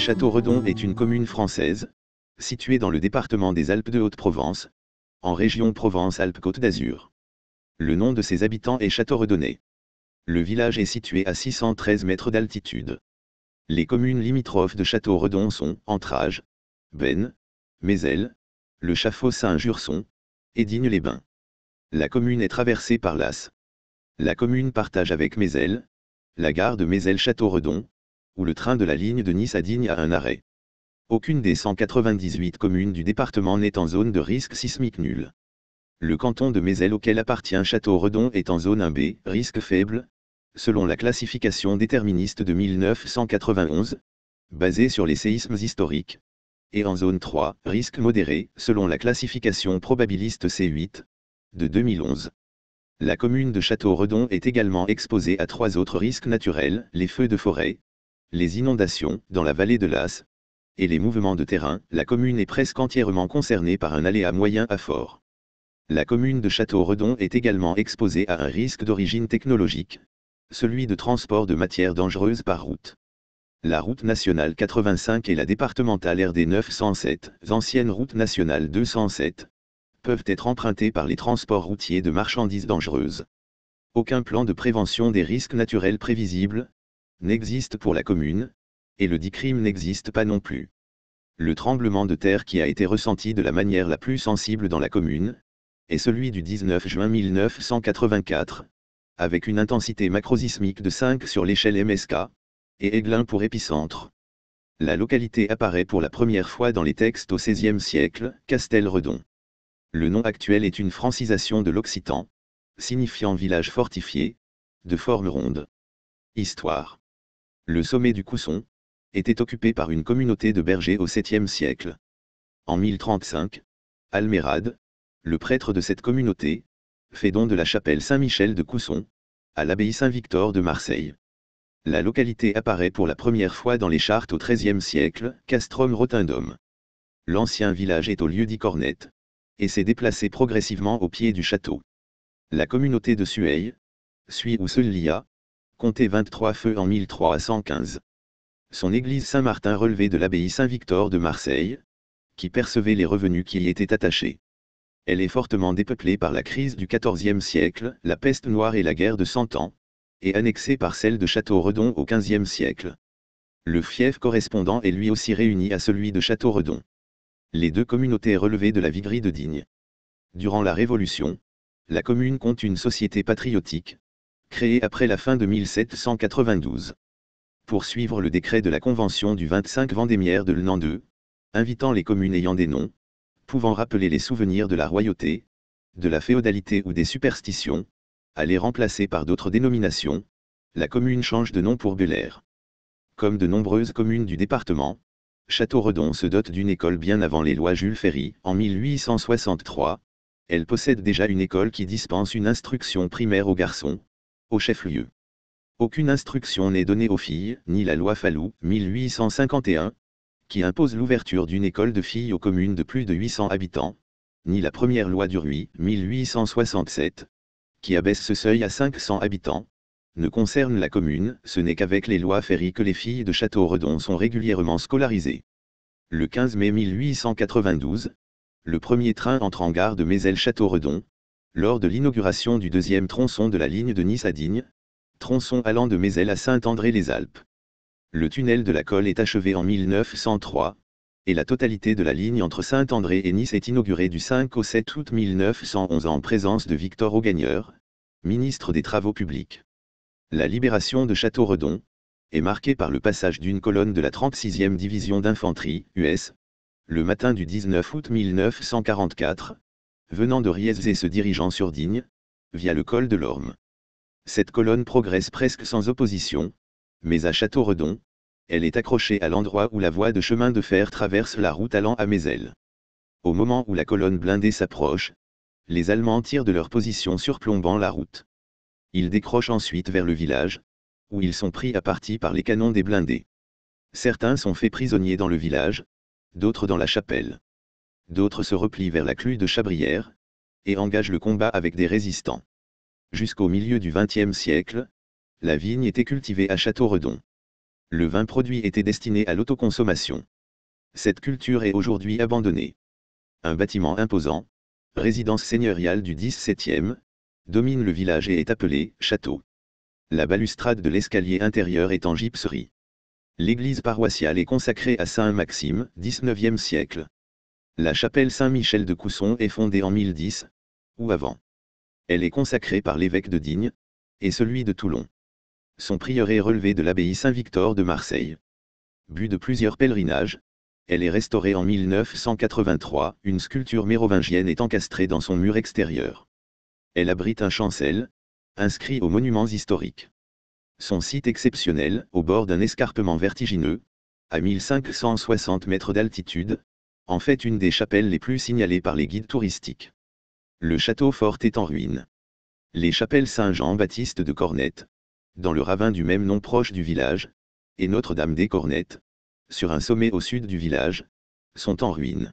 Château-Redon est une commune française, située dans le département des Alpes de Haute-Provence, en région Provence-Alpes-Côte d'Azur. Le nom de ses habitants est Château-Redonnais. Le village est situé à 613 mètres d'altitude. Les communes limitrophes de Château-Redon sont Entrage, Bennes, Mézelles, Le Chaffaut-Saint-Jurson et Digne-les-Bains. La commune est traversée par l'Asse. La commune partage avec Mézelles la gare de Mézelles-Château-Redon, où le train de la ligne de Nice à Digne a un arrêt. Aucune des 198 communes du département n'est en zone de risque sismique nul. Le canton de Mézelles auquel appartient Château-Redon est en zone 1B, risque faible, selon la classification déterministe de 1991, basée sur les séismes historiques, et en zone 3, risque modéré, selon la classification probabiliste C8, de 2011. La commune de Château-Redon est également exposée à 3 autres risques naturels, les feux de forêt, les inondations dans la vallée de l'Asse, et les mouvements de terrain. La commune est presque entièrement concernée par un aléa moyen à fort. La commune de Château-Redon est également exposée à un risque d'origine technologique, celui de transport de matières dangereuses par route. La route nationale 85 et la départementale RD 907, ancienne route nationale 207, peuvent être empruntées par les transports routiers de marchandises dangereuses. Aucun plan de prévention des risques naturels prévisibles n'existe pour la commune, et le DICRIM n'existe pas non plus. Le tremblement de terre qui a été ressenti de la manière la plus sensible dans la commune est celui du 19 juin 1984, avec une intensité macrosismique de 5 sur l'échelle MSK, et Aiglun pour épicentre. La localité apparaît pour la première fois dans les textes au XVIe siècle, Castel-Redon. Le nom actuel est une francisation de l'occitan, signifiant village fortifié, de forme ronde. Histoire. Le sommet du Cousson était occupé par une communauté de bergers au 7e siècle. En 1035, Almérade, le prêtre de cette communauté, fait don de la chapelle Saint-Michel de Cousson, à l'abbaye Saint-Victor de Marseille. La localité apparaît pour la première fois dans les chartes au XIIIe siècle, Castrum-Rotundum. L'ancien village est au lieu-dit Cornette, et s'est déplacé progressivement au pied du château. La communauté de Sueil, Suy ou Seulia, comptait 23 feux en 1315. Son église Saint-Martin relevait de l'abbaye Saint-Victor de Marseille, qui percevait les revenus qui y étaient attachés. Elle est fortement dépeuplée par la crise du XIVe siècle, la peste noire et la guerre de Cent Ans, et annexée par celle de Château-Redon au XVe siècle. Le fief correspondant est lui aussi réuni à celui de Château-Redon. Les deux communautés relevaient de la viguerie de Digne. Durant la Révolution, la commune compte une société patriotique, créée après la fin de 1792. Pour suivre le décret de la Convention du 25 Vendémiaire de l'an 2, invitant les communes ayant des noms, pouvant rappeler les souvenirs de la royauté, de la féodalité ou des superstitions, à les remplacer par d'autres dénominations, la commune change de nom pour Belair. Comme de nombreuses communes du département, Château-Redon se dote d'une école bien avant les lois Jules Ferry, en 1863. Elle possède déjà une école qui dispense une instruction primaire aux garçons, au chef-lieu. Aucune instruction n'est donnée aux filles, ni la loi Fallou, 1851, qui impose l'ouverture d'une école de filles aux communes de plus de 800 habitants, ni la première loi du Rhuy, 1867, qui abaisse ce seuil à 500 habitants, ne concerne la commune. Ce n'est qu'avec les lois Ferry que les filles de Château-Redon sont régulièrement scolarisées. Le 15 mai 1892, le premier train entre en gare de Mézelles-Château-Redon, lors de l'inauguration du deuxième tronçon de la ligne de Nice à Digne, tronçon allant de Mézelles à Saint-André-les-Alpes. Le tunnel de la Colle est achevé en 1903, et la totalité de la ligne entre Saint-André et Nice est inaugurée du 5 au 7 août 1911 en présence de Victor Augagneur, ministre des Travaux publics. La libération de Château-Redon est marquée par le passage d'une colonne de la 36e division d'infanterie, US, le matin du 19 août 1944, venant de Riez et se dirigeant sur Digne, via le col de l'Orme. Cette colonne progresse presque sans opposition, mais à Château-Redon, elle est accrochée à l'endroit où la voie de chemin de fer traverse la route allant à Mézelles. Au moment où la colonne blindée s'approche, les Allemands tirent de leur position surplombant la route. Ils décrochent ensuite vers le village, où ils sont pris à partie par les canons des blindés. Certains sont faits prisonniers dans le village, d'autres dans la chapelle. D'autres se replient vers la clue de Chabrières, et engagent le combat avec des résistants. Jusqu'au milieu du XXe siècle, la vigne était cultivée à Château-Redon. Le vin produit était destiné à l'autoconsommation. Cette culture est aujourd'hui abandonnée. Un bâtiment imposant, résidence seigneuriale du XVIIe, domine le village et est appelé château. La balustrade de l'escalier intérieur est en gypserie. L'église paroissiale est consacrée à Saint Maxime, XIXe siècle. La chapelle Saint-Michel de Cousson est fondée en 1010, ou avant. Elle est consacrée par l'évêque de Digne, et celui de Toulon. Son prieuré relevé de l'abbaye Saint-Victor de Marseille. But de plusieurs pèlerinages, elle est restaurée en 1983, une sculpture mérovingienne est encastrée dans son mur extérieur. Elle abrite un chancel, inscrit aux monuments historiques. Son site exceptionnel, au bord d'un escarpement vertigineux, à 1560 mètres d'altitude, en fait une des chapelles les plus signalées par les guides touristiques. Le château fort est en ruine. Les chapelles Saint-Jean-Baptiste de Cornettes, dans le ravin du même nom proche du village, et Notre-Dame des Cornettes, sur un sommet au sud du village, sont en ruine.